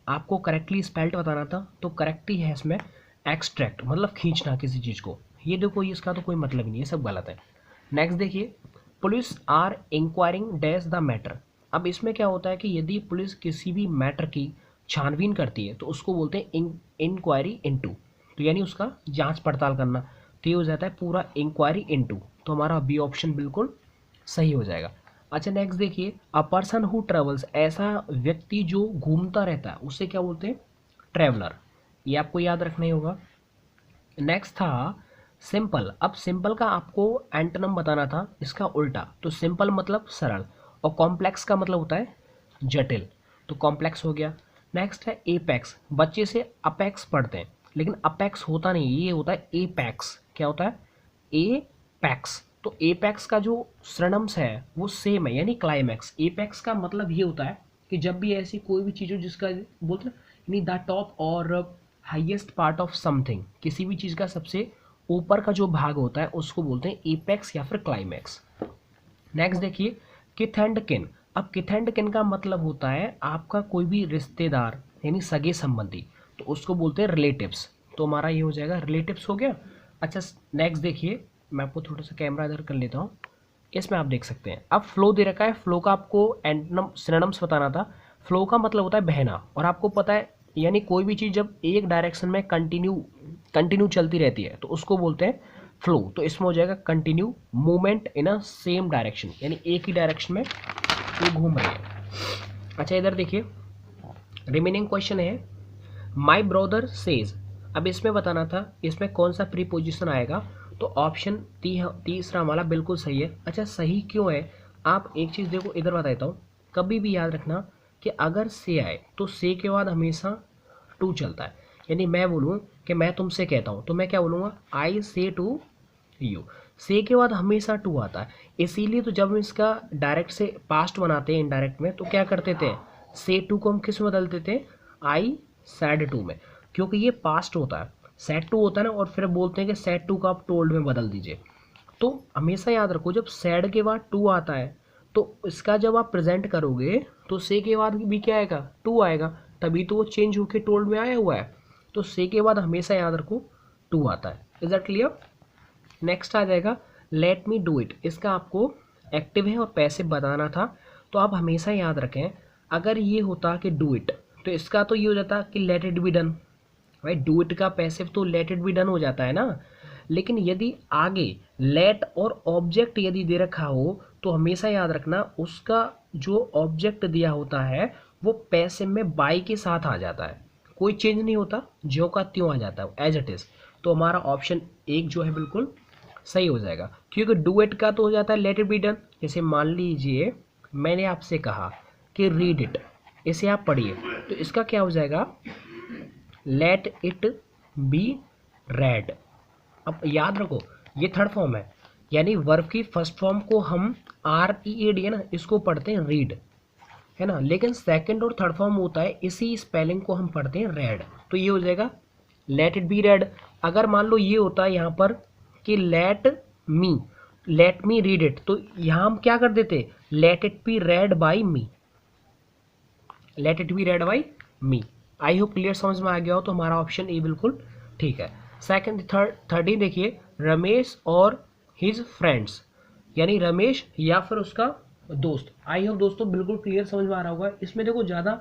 आपको correctly spelled बताना था, तो करेक्ट ही है इसमें एक्सट्रैक्ट, मतलब खींचना किसी चीज़ को। ये देखो, ये इसका तो कोई मतलब ही नहीं, ये सब गलत है। नेक्स्ट देखिए, police are inquiring dash the matter. अब इसमें क्या होता है कि यदि पुलिस किसी भी मैटर की छानबीन करती है तो उसको बोलते हैं इंक्वायरी इनटू, तो यानी उसका जांच पड़ताल करना। तो ये हो जाता है पूरा इंक्वायरी इनटू, तो हमारा बी ऑप्शन बिल्कुल सही हो जाएगा। अच्छा नेक्स्ट देखिए, अ पर्सन हु ट्रेवल्स, ऐसा व्यक्ति जो घूमता रहता है उसे क्या बोलते हैं? ट्रैवलर। ये आपको याद रखना ही होगा। नेक्स्ट था सिंपल। अब सिंपल का आपको एंटोनिम बताना था, इसका उल्टा। तो सिंपल मतलब सरल, और कॉम्प्लेक्स का मतलब होता है जटिल, तो कॉम्प्लेक्स हो गया। नेक्स्ट है एपेक्स। बच्चे से अपेक्स पढ़ते हैं, लेकिन अपेक्स होता नहीं, ये होता है एपेक्स। क्या होता है? एपेक्स। तो एपेक्स का जो श्रेणिम्स है वो सेम है, यानी क्लाइमैक्स। एपेक्स का मतलब ये होता है कि जब भी ऐसी कोई भी चीज़ हो जिसका बोलते हैं यानी द टॉप और हाईएस्ट पार्ट ऑफ समथिंग, किसी भी चीज़ का सबसे ऊपर का जो भाग होता है उसको बोलते हैं एपेक्स या फिर क्लाइमैक्स। नेक्स्ट देखिए, किथ एंड किन। अब किथ एंड किन का मतलब होता है आपका कोई भी रिश्तेदार यानी सगे संबंधी, तो उसको बोलते हैं रिलेटिव्स। तो हमारा ये हो जाएगा रिलेटिव्स हो गया। अच्छा नेक्स्ट देखिए, मैं आपको थोड़ा सा कैमरा इधर कर लेता हूँ, इसमें आप देख सकते हैं। अब फ्लो दे रखा है, फ्लो का आपको एंटोनिम सिनोनिम्स बताना था। फ्लो का मतलब होता है बहना, और आपको पता है यानी कोई भी चीज़ जब एक डायरेक्शन में कंटिन्यू चलती रहती है तो उसको बोलते हैं फ्लो। तो इसमें हो जाएगा continue movement in a same direction, यानी एक ही डायरेक्शन में वो घूम रही है। अच्छा इधर देखिए, रिमेनिंग क्वेश्चन है माई ब्रदर सेज। अब इसमें बताना था इसमें कौन सा प्रीपोजिशन आएगा, तो ऑप्शन तीसरा हमारा बिल्कुल सही है। अच्छा सही क्यों है, आप एक चीज़ देखो इधर बता देता हूँ। कभी भी याद रखना कि अगर से आए तो से के बाद हमेशा टू चलता है। यानी मैं बोलूँ कि मैं तुमसे कहता हूँ तो मैं क्या बोलूँगा? आई से टू यू। से के बाद हमेशा टू आता है, इसीलिए तो जब हम इसका डायरेक्ट से पास्ट बनाते हैं इनडायरेक्ट में तो क्या करते थे? से टू को हम किस में बदलते थे? आई सैड टू में, क्योंकि ये पास्ट होता है। सैड टू होता है ना, और फिर बोलते हैं कि सैड टू का आप टोल्ड में बदल दीजिए। तो हमेशा याद रखो जब सैड के बाद टू आता है तो इसका जब आप प्रेजेंट करोगे तो से के बाद भी क्या आएगा? टू आएगा, तभी तो वो चेंज होके टोल्ड में आया हुआ है। तो से के बाद हमेशा याद रखो टू आता है। Is that clear? नेक्स्ट आ जाएगा लेट मी डू इट। इसका आपको एक्टिव है और पैसिव बताना था, तो आप हमेशा याद रखें अगर ये होता कि डू इट तो इसका तो ये हो जाता कि लेट इट बी डन। भाई डू इट का पैसिव तो लेट इट बी डन हो जाता है ना। लेकिन यदि आगे लेट और ऑब्जेक्ट यदि दे रखा हो तो हमेशा याद रखना उसका जो ऑब्जेक्ट दिया होता है वो पैसिव में बाई के साथ आ जाता है, कोई चेंज नहीं होता, ज्यों का त्यों आ जाता है एज इट इज़। तो हमारा ऑप्शन एक जो है बिल्कुल सही हो जाएगा, क्योंकि डू इट का तो हो जाता है लेट इट बी डन। जैसे मान लीजिए मैंने आपसे कहा कि रीड इट, इसे आप पढ़िए, तो इसका क्या हो जाएगा? Let it be red. अब याद रखो ये थर्ड फॉर्म है, यानी वर्ब की फर्स्ट फॉर्म को हम आर ई ए डी है ना इसको पढ़ते हैं रीड, है ना, लेकिन सेकंड और थर्ड फॉर्म होता है इसी स्पेलिंग को हम पढ़ते हैं रेड। तो ये हो जाएगा लेट इट बी रेड। अगर मान लो ये होता है यहाँ पर कि लेट मी रीड इट, तो यहाँ हम क्या कर देते? Let it be red by me, let it be red by me. I hope clear समझ में आ गया हो, तो हमारा ऑप्शन ए बिल्कुल ठीक है। सेकंड थर्ड ही देखिए, रमेश और हिज फ्रेंड्स, यानी रमेश या फिर उसका दोस्त। आई होप दोस्तों बिल्कुल क्लियर समझ में आ रहा होगा। इसमें देखो ज़्यादा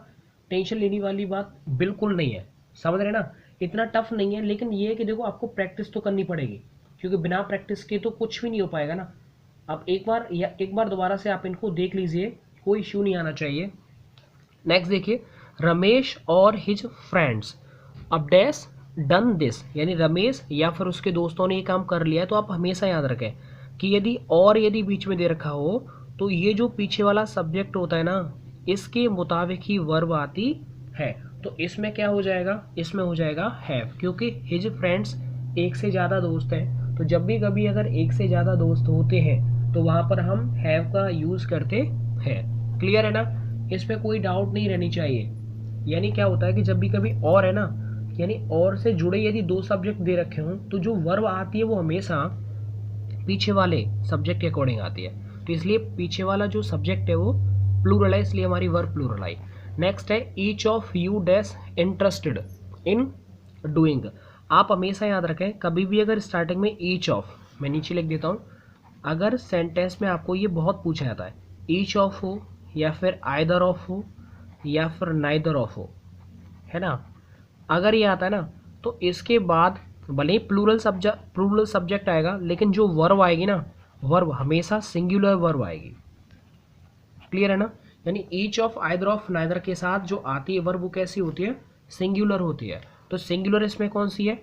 टेंशन लेने वाली बात बिल्कुल नहीं है, समझ रहे ना, इतना टफ नहीं है। लेकिन ये है कि देखो आपको प्रैक्टिस तो करनी पड़ेगी, क्योंकि बिना प्रैक्टिस के तो कुछ भी नहीं हो पाएगा ना। आप एक बार दोबारा से आप इनको देख लीजिए, कोई इश्यू नहीं आना चाहिए। नेक्स्ट देखिए, रमेश और हिज फ्रेंड्स अब डैश डन दिस, यानी रमेश या फिर उसके दोस्तों ने ये काम कर लिया है। तो आप हमेशा याद रखें कि यदि बीच में दे रखा हो तो ये जो पीछे वाला सब्जेक्ट होता है ना इसके मुताबिक ही वर्ब आती है। तो इसमें क्या हो जाएगा? इसमें हो जाएगा हैव, क्योंकि हिज फ्रेंड्स एक से ज़्यादा दोस्त हैं। तो जब भी कभी अगर एक से ज़्यादा दोस्त होते हैं तो वहाँ पर हम हैव का यूज़ करते हैं। क्लियर है ना? इसमें कोई डाउट नहीं रहनी चाहिए। यानी क्या होता है कि जब भी कभी और है ना, यानी और से जुड़े यदि दो सब्जेक्ट दे रखे हों तो जो वर्ब आती है वो हमेशा पीछे वाले सब्जेक्ट के अकॉर्डिंग आती है। तो इसलिए पीछे वाला जो सब्जेक्ट है वो प्लूरल है, इसलिए हमारी वर्ब प्लूरल आई। नेक्स्ट है each of you dash interested in doing. आप हमेशा याद रखें कभी भी अगर स्टार्टिंग में ईच ऑफ, मैं नीचे लिख देता हूँ, अगर सेंटेंस में आपको ये बहुत पूछा जाता है, ईच ऑफ हो या फिर आइदर ऑफ हो या फिर नाइदर ऑफ हो, है ना, अगर ये आता है ना तो इसके बाद भले ही प्लूरल सब्जेक्ट आएगा, लेकिन जो वर्ब आएगी ना, वर्ब हमेशा सिंगुलर वर्ब आएगी। क्लियर है ना? यानी each of, either of, neither के साथ जो आती है वर्ब वो कैसी होती है? सिंगुलर होती है। तो सिंगुलर इसमें कौन सी है?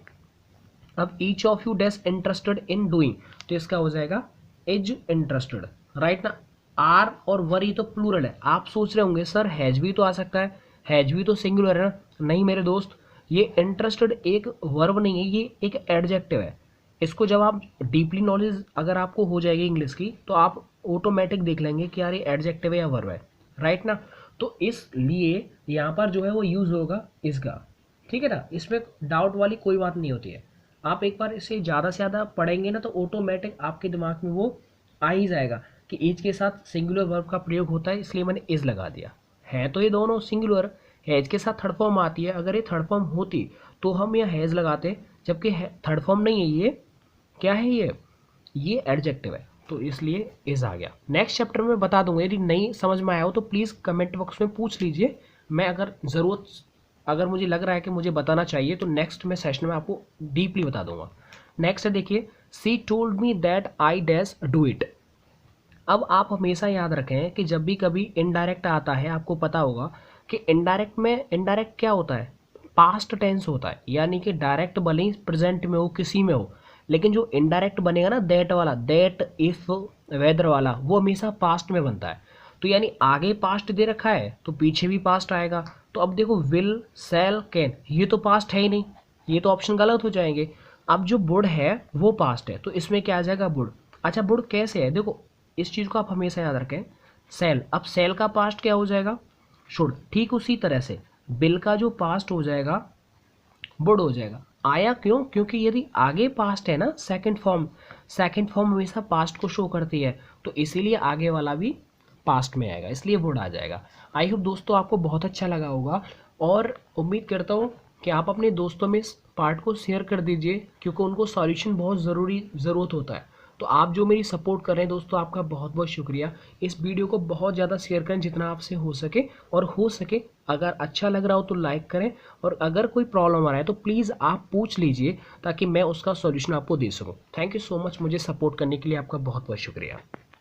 अब each of you dash interested in doing, तो इसका हो जाएगा इज इंटरेस्टेड, राइट ना। आर और वर ये तो प्लूरल है। आप सोच रहे होंगे सर हैज भी तो आ सकता है, हैज भी तो सिंगुलर है ना। नहीं मेरे दोस्त, ये इंटरेस्टेड एक वर्ब नहीं है, ये एक एडजेक्टिव है। इसको जब आप डीपली नॉलेज अगर आपको हो जाएगी इंग्लिश की, तो आप ऑटोमेटिक देख लेंगे कि यार ये एडजेक्टिव है या वर्ब है, राइट ना। तो इसलिए यहाँ पर जो है वो यूज होगा इसका, ठीक है ना। इसमें डाउट वाली कोई बात नहीं होती है। आप एक बार इसे ज़्यादा से ज़्यादा पढ़ेंगे ना तो ऑटोमेटिक आपके दिमाग में वो आ ही जाएगा कि इज के साथ सिंगुलर वर्ब का प्रयोग होता है, इसलिए मैंने इज लगा दिया है। तो ये दोनों सिंगुलर, हैज के साथ थर्ड फॉर्म आती है। अगर ये थर्ड फॉर्म होती तो हम यहाँ हैज लगाते, जबकि थर्ड फॉर्म नहीं है। ये क्या है? ये एडजेक्टिव है, तो इसलिए इज आ गया। नेक्स्ट चैप्टर में बता दूंगा, यदि नहीं समझ में आया हो तो प्लीज़ कमेंट बॉक्स में पूछ लीजिए। मैं अगर मुझे लग रहा है कि मुझे बताना चाहिए तो नेक्स्ट में सेशन में आपको डीपली बता दूंगा। नेक्स्ट है देखिए, सी told me that I dash do it. अब आप हमेशा याद रखें कि जब भी कभी इनडायरेक्ट आता है, आपको पता होगा कि इनडायरेक्ट क्या होता है? पास्ट टेंस होता है। यानी कि डायरेक्ट भले ही प्रेजेंट में हो, किसी में हो, लेकिन जो इनडायरेक्ट बनेगा ना, दैट वाला, दैट, इफ, वेदर वाला, वो हमेशा पास्ट में बनता है। तो यानी आगे पास्ट दे रखा है तो पीछे भी पास्ट आएगा। तो अब देखो विल, शैल, कैन, ये तो पास्ट है ही नहीं, ये तो ऑप्शन गलत हो जाएंगे। अब जो वुड है वो पास्ट है, तो इसमें क्या आ जाएगा? वुड। अच्छा वुड कैसे है? देखो इस चीज़ को आप हमेशा याद रखें। सेल, अब सेल का पास्ट क्या हो जाएगा? शुड। ठीक उसी तरह से बिल का जो पास्ट हो जाएगा वुड हो जाएगा। आया क्यों? क्योंकि यदि आगे पास्ट है ना, सेकंड फॉर्म हमेशा पास्ट को शो करती है, तो इसीलिए आगे वाला भी पास्ट में आएगा, इसलिए वुड आ जाएगा। आई होप दोस्तों आपको बहुत अच्छा लगा होगा, और उम्मीद करता हूँ कि आप अपने दोस्तों में इस पार्ट को शेयर कर दीजिए, क्योंकि उनको सॉल्यूशन बहुत ज़रूरत होता है। तो आप जो मेरी सपोर्ट कर रहे हैं दोस्तों, आपका बहुत बहुत शुक्रिया। इस वीडियो को बहुत ज़्यादा शेयर करें जितना आपसे हो सके, और हो सके अगर अच्छा लग रहा हो तो लाइक करें, और अगर कोई प्रॉब्लम आ रहा है तो प्लीज़ आप पूछ लीजिए ताकि मैं उसका सॉल्यूशन आपको दे सकूं। थैंक यू सो मच, मुझे सपोर्ट करने के लिए आपका बहुत बहुत शुक्रिया।